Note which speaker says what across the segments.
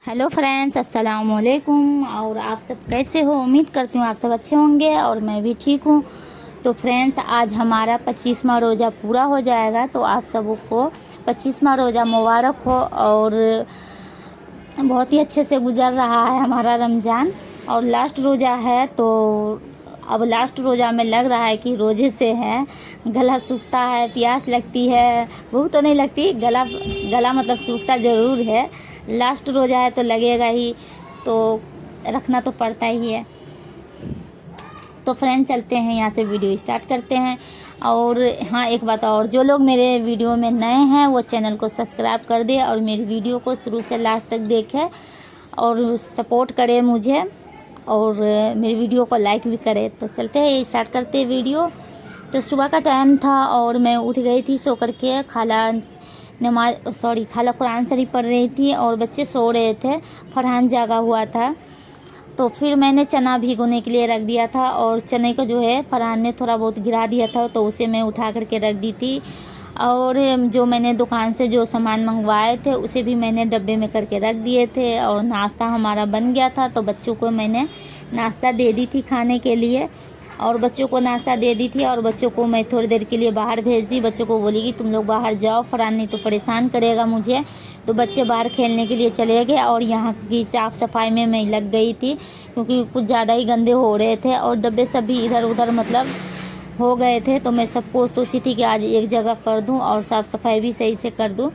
Speaker 1: Hello friends, अस्सलाम वालेकुम। और आप सब कैसे हो? उम्मीद करती हूँ आप सब अच्छे होंगे और मैं भी ठीक हूँ। तो फ्रेंड्स, आज हमारा 25वां रोज़ा पूरा हो जाएगा, तो आप सबको 25वां रोज़ा मुबारक हो। और बहुत ही अच्छे से गुजर रहा है हमारा रमज़ान और लास्ट रोज़ा है। तो अब लास्ट रोज़ा में लग रहा है कि रोज़े से है, गला सूखता है, प्यास लगती है, भूख तो नहीं लगती, गला मतलब सूखता ज़रूर है। लास्ट रोज़ा है तो लगेगा ही, तो रखना तो पड़ता ही है। तो फ्रेंड, चलते हैं यहाँ से, वीडियो स्टार्ट करते हैं। और हाँ, एक बात और, जो लोग मेरे वीडियो में नए हैं वो चैनल को सब्सक्राइब कर दे और मेरी वीडियो को शुरू से लास्ट तक देखें और सपोर्ट करें मुझे, और मेरी वीडियो को लाइक भी करें। तो चलते हैं, स्टार्ट करते हैं वीडियो। तो सुबह का टाइम था और मैं उठ गई थी सो करके। खाला कुरान शरीफ पढ़ रही थी और बच्चे सो रहे थे, फरहान जागा हुआ था। तो फिर मैंने चना भिगोने के लिए रख दिया था और चने को जो है फरहान ने थोड़ा बहुत गिरा दिया था, तो उसे मैं उठा करके रख दी थी। और जो मैंने दुकान से जो सामान मंगवाए थे उसे भी मैंने डब्बे में करके रख दिए थे। और नाश्ता हमारा बन गया था, तो बच्चों को मैंने नाश्ता दे दी थी खाने के लिए, और बच्चों को नाश्ता दे दी थी। और बच्चों को मैं थोड़ी देर के लिए बाहर भेज दी। बच्चों को बोली कि तुम लोग बाहर जाओ, फरहान नहीं तो परेशान करेगा मुझे। तो बच्चे बाहर खेलने के लिए चले गए और यहाँ की साफ़ सफाई में मैं लग गई थी, क्योंकि कुछ ज़्यादा ही गंदे हो रहे थे और डब्बे सब भी इधर उधर मतलब हो गए थे। तो मैं सबको सोची थी कि आज एक जगह कर दूं और साफ़ सफाई भी सही से कर दूं।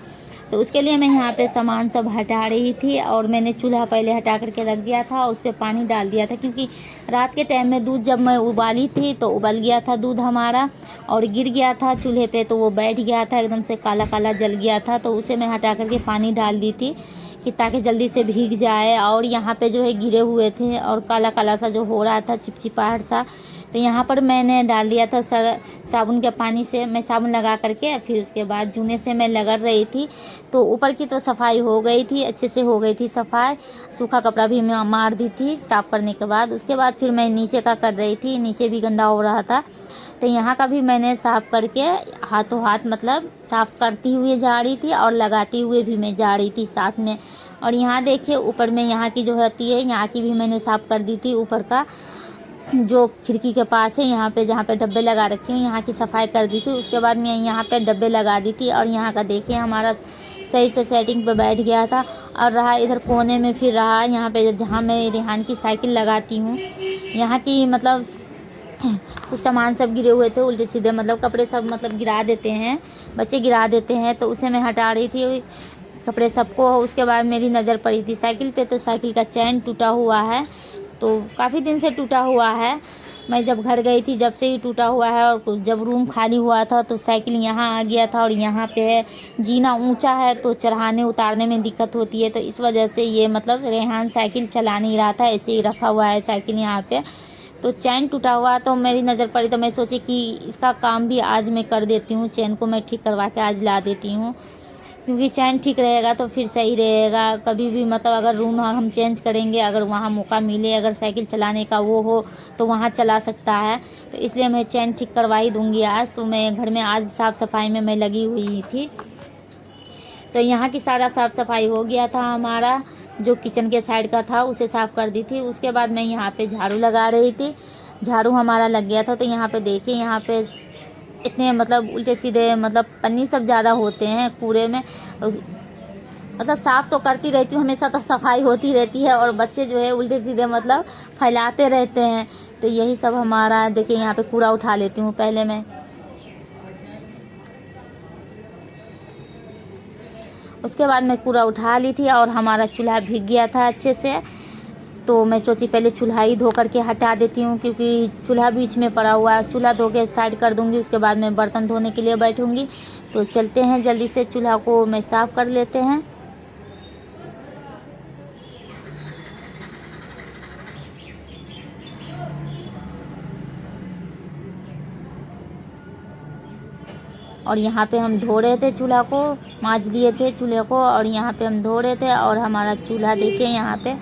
Speaker 1: तो उसके लिए मैं यहाँ पे सामान सब हटा रही थी और मैंने चूल्हा पहले हटा करके रख दिया था, उस पर पानी डाल दिया था, क्योंकि रात के टाइम में दूध जब मैं उबाली थी तो उबल गया था दूध हमारा और गिर गया था चूल्हे पे, तो वो बैठ गया था, एकदम से काला काला जल गया था। तो उसे मैं हटा करके पानी डाल दी थी कि ताकि जल्दी से भीग जाए। और यहाँ पे जो है गिरे हुए थे और काला काला सा जो हो रहा था, चिपचिपाहट सा, तो यहाँ पर मैंने डाल दिया था साबुन के पानी से, मैं साबुन लगा करके फिर उसके बाद जूने से मैं रगड़ रही थी। तो ऊपर की तो सफाई हो गई थी, अच्छे से हो गई थी सफाई, सूखा कपड़ा भी मैं मार दी थी साफ़ करने के बाद। उसके बाद फिर मैं नीचे का कर रही थी, नीचे भी गंदा हो रहा था, तो यहाँ का भी मैंने साफ़ करके हाथों हाथ मतलब साफ़ करती हुई जा रही थी और लगाती हुए भी मैं जा रही थी साथ में। और यहाँ देखिए ऊपर में यहाँ की जो होती है, यहाँ की भी मैंने साफ़ कर दी थी। ऊपर का जो खिड़की के पास है, यहाँ पे जहाँ पे डब्बे लगा रखे हैं, यहाँ की सफाई कर दी थी। उसके बाद मैं यहाँ पे डब्बे लगा दी थी और यहाँ का देखिए हमारा सही से सेटिंग पे बैठ गया था। और रहा इधर कोने में, फिर रहा यहाँ पे जहाँ मैं रेहान की साइकिल लगाती हूँ, यहाँ की मतलब कुछ सामान सब गिरे हुए थे उल्टे सीधे, मतलब कपड़े सब मतलब गिरा देते हैं, बच्चे गिरा देते हैं, तो उसे मैं हटा रही थी कपड़े सबको। उसके बाद मेरी नज़र पड़ी थी साइकिल पे, तो साइकिल का चैन टूटा हुआ है, तो काफ़ी दिन से टूटा हुआ है। मैं जब घर गई थी जब से ही टूटा हुआ है, और जब रूम खाली हुआ था तो साइकिल यहाँ आ गया था और यहाँ पे है, जीना ऊंचा है तो चढ़ाने उतारने में दिक्कत होती है, तो इस वजह से ये मतलब रेहान साइकिल चला नहीं रहा था, ऐसे ही रखा हुआ है साइकिल यहाँ पे। तो चैन टूटा हुआ, तो मेरी नज़र पड़ी, तो मैं सोची कि इसका काम भी आज मैं कर देती हूँ, चैन को मैं ठीक करवा के आज ला देती हूँ, क्योंकि चैन ठीक रहेगा तो फिर सही रहेगा। कभी भी मतलब अगर रूम हम चेंज करेंगे, अगर वहाँ मौका मिले, अगर साइकिल चलाने का वो हो तो वहाँ चला सकता है, तो इसलिए मैं चैन ठीक करवा ही दूँगी आज। तो मैं घर में आज साफ़ सफाई में मैं लगी हुई थी, तो यहाँ की सारा साफ़ सफाई हो गया था हमारा। जो किचन के साइड का था उसे साफ़ कर दी थी। उसके बाद मैं यहाँ पे झाड़ू लगा रही थी, झाड़ू हमारा लग गया था। तो यहाँ पे देखिए, यहाँ पे इतने मतलब उल्टे सीधे मतलब पन्नी सब ज़्यादा होते हैं कूड़े में, तो मतलब साफ़ तो करती रहती हूँ हमेशा, तो सफाई होती रहती है, और बच्चे जो है उल्टे सीधे मतलब फैलाते रहते हैं, तो यही सब हमारा। देखिए यहाँ पे कूड़ा उठा लेती हूँ पहले मैं, उसके बाद मैं कूड़ा उठा ली थी और हमारा चूल्हा भीग गया था अच्छे से। तो मैं सोची पहले चूल्हा ही धो करके हटा देती हूँ, क्योंकि चूल्हा बीच में पड़ा हुआ है, चूल्हा धो के साइड कर दूँगी, उसके बाद मैं बर्तन धोने के लिए बैठूँगी। तो चलते हैं जल्दी से, चूल्हा को मैं साफ़ कर लेते हैं। और यहाँ पे हम धो रहे थे चूल्हा को, मांज लिए थे चूल्हे को, और यहाँ पे हम धो रहे थे, और हमारा चूल्हा देखिए यहाँ पे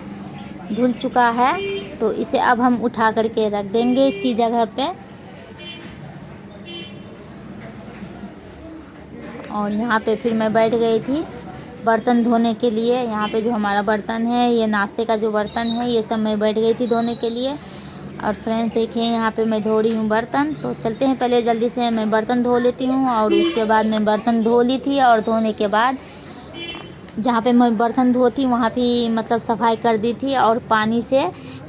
Speaker 1: धुल चुका है। तो इसे अब हम उठा करके रख देंगे इसकी जगह पे। और यहाँ पे फिर मैं बैठ गई थी बर्तन धोने के लिए। यहाँ पे जो हमारा बर्तन है, ये नाश्ते का जो बर्तन है, ये सब मैं बैठ गई थी धोने के लिए। और फ्रेंड्स देखिए यहाँ पे मैं धो रही हूँ बर्तन। तो चलते हैं, पहले जल्दी से मैं बर्तन धो लेती हूँ और उसके बाद मैं बर्तन धो ली थी। और धोने के बाद जहाँ पे मैं बर्तन धोती वहाँ भी मतलब सफाई कर दी थी, और पानी से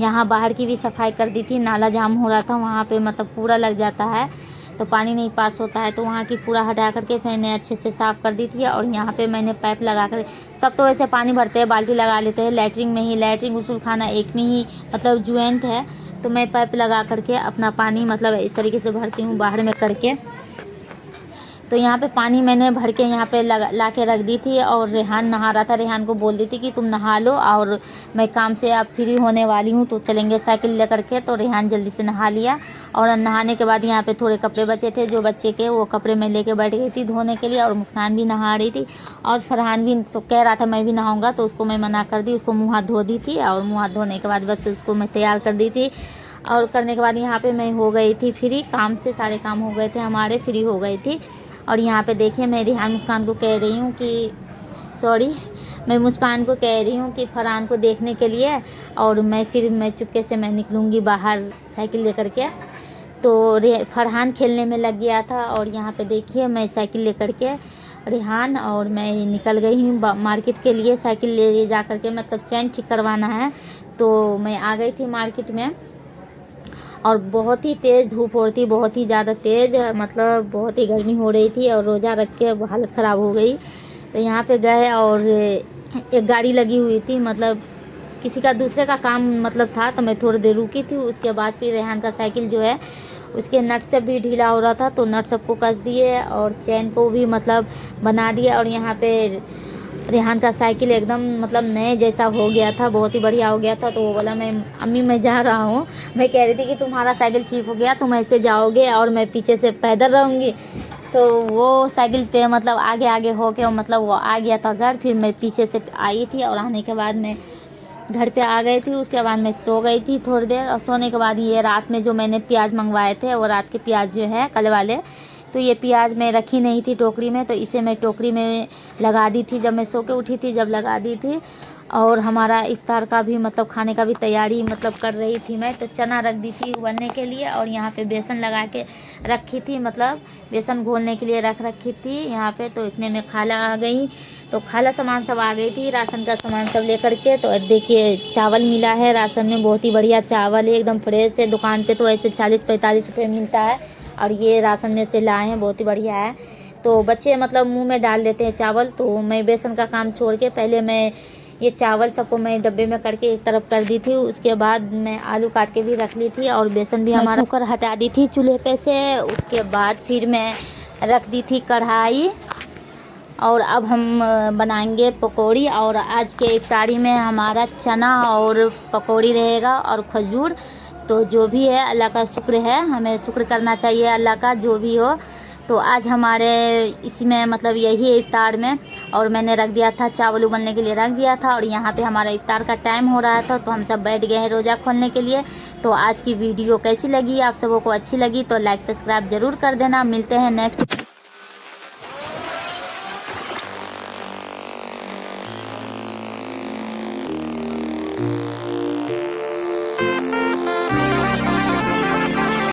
Speaker 1: यहाँ बाहर की भी सफाई कर दी थी। नाला जाम हो रहा था वहाँ पे, मतलब कूड़ा लग जाता है तो पानी नहीं पास होता है, तो वहाँ की कूड़ा हटा करके मैंने अच्छे से साफ़ कर दी थी। और यहाँ पे मैंने पाइप लगा कर, सब तो वैसे पानी भरते हैं, बाल्टी लगा लेते हैं लैट्रिन में ही, लैट्रिन गुस्ल खाना एक में ही मतलब ज्वाइंट है, तो मैं पाइप लगा करके अपना पानी मतलब इस तरीके से भरती हूँ बाहर में करके। तो यहाँ पे पानी मैंने भर के यहाँ पे ला के रख दी थी। और रेहान नहा रहा था, रेहान को बोल दी थी कि तुम नहा लो और मैं काम से अब फ्री होने वाली हूँ तो चलेंगे साइकिल लेकर के। तो रेहान जल्दी से नहा लिया, और नहाने के बाद यहाँ पे थोड़े कपड़े बचे थे जो बच्चे के, वो कपड़े मैं लेके बैठ गई थी धोने के लिए। और मुस्कान भी नहा रही थी, और फरहान भी कह रहा था मैं भी नहाऊँगा, तो उसको मैं मना कर दी, उसको मुँह हाथ धो दी थी। और मुँह हाथ धोने के बाद बस उसको मैं तैयार कर दी थी। और करने के बाद यहाँ पे मैं हो गई थी फ्री, काम से सारे काम हो गए थे हमारे, फ्री हो गई थी। और यहाँ पे देखिए मैं रेहान मुस्कान को कह रही हूँ कि मैं मुस्कान को कह रही हूँ कि फरहान को देखने के लिए, और मैं चुपके से मैं निकलूँगी बाहर साइकिल लेकर के। तो फरहान खेलने में लग गया था। और यहाँ पे देखिए मैं साइकिल लेकर के रेहान और मैं निकल गई हूँ मार्केट के लिए, साइकिल ले जा कर के, मतलब चैन ठीक करवाना है। तो मैं आ गई थी मार्केट में, और बहुत ही तेज़ धूप हो रही थी, बहुत ही ज़्यादा तेज़, मतलब बहुत ही गर्मी हो रही थी, और रोज़ा रख के हालत ख़राब हो गई। तो यहाँ पे गए, और एक गाड़ी लगी हुई थी, मतलब किसी का दूसरे का काम मतलब था, तो मैं थोड़ी देर रुकी थी। उसके बाद फिर रेहान का साइकिल जो है उसके नट सब भी ढीला हो रहा था, तो नट सबको कस दिए और चैन को भी मतलब बना दिया। और यहाँ पे रेहान का साइकिल एकदम मतलब नए जैसा हो गया था, बहुत ही बढ़िया हो गया था। तो वो बोला मैं जा रहा हूँ। मैं कह रही थी कि तुम्हारा साइकिल चीप हो गया, तुम ऐसे जाओगे और मैं पीछे से पैदल रहूँगी। तो वो साइकिल पे मतलब आगे आगे हो के मतलब वो आ गया था घर, फिर मैं पीछे से आई थी। और आने के बाद मैं घर पे आ गई थी। उसके बाद मैं सो गई थी थोड़ी देर, और सोने के बाद ये रात में जो मैंने प्याज मंगवाए थे, वो रात के प्याज जो है कल वाले, तो ये प्याज मैं रखी नहीं थी टोकरी में, तो इसे मैं टोकरी में लगा दी थी जब मैं सो के उठी थी, जब लगा दी थी। और हमारा इफ्तार का भी मतलब खाने का भी तैयारी मतलब कर रही थी मैं, तो चना रख दी थी उबलने के लिए, और यहाँ पे बेसन लगा के रखी थी, मतलब बेसन घोलने के लिए रख रखी थी यहाँ पे। तो इतने में खाला आ गई, तो खाला सामान सब आ गई थी, राशन का सामान सब लेकर के। तो देखिए चावल मिला है राशन में, बहुत ही बढ़िया चावल है, एकदम फ्रेश है। दुकान पे तो ऐसे 40-45 रुपये मिलता है, और ये राशन में से लाए हैं, बहुत ही बढ़िया है। तो बच्चे मतलब मुंह में डाल देते हैं चावल, तो मैं बेसन का काम छोड़ के पहले मैं ये चावल सबको मैं डब्बे में करके एक तरफ कर दी थी। उसके बाद मैं आलू काट के भी रख ली थी, और बेसन भी हमारा कुकर हटा दी थी चूल्हे पे से। उसके बाद फिर मैं रख दी थी कढ़ाई, और अब हम बनाएंगे पकौड़ी। और आज के इफ्तारी में हमारा चना और पकौड़ी रहेगा और खजूर। तो जो भी है अल्लाह का शुक्र है, हमें शुक्र करना चाहिए अल्लाह का जो भी हो। तो आज हमारे इसमें मतलब यही है इफ्तार में। और मैंने रख दिया था चावल उबलने के लिए रख दिया था, और यहाँ पे हमारा इफ्तार का टाइम हो रहा था, तो हम सब बैठ गए हैं रोज़ा खोलने के लिए। तो आज की वीडियो कैसी लगी, आप सबों को अच्छी लगी तो लाइक सब्सक्राइब ज़रूर कर देना। मिलते हैं नेक्स्ट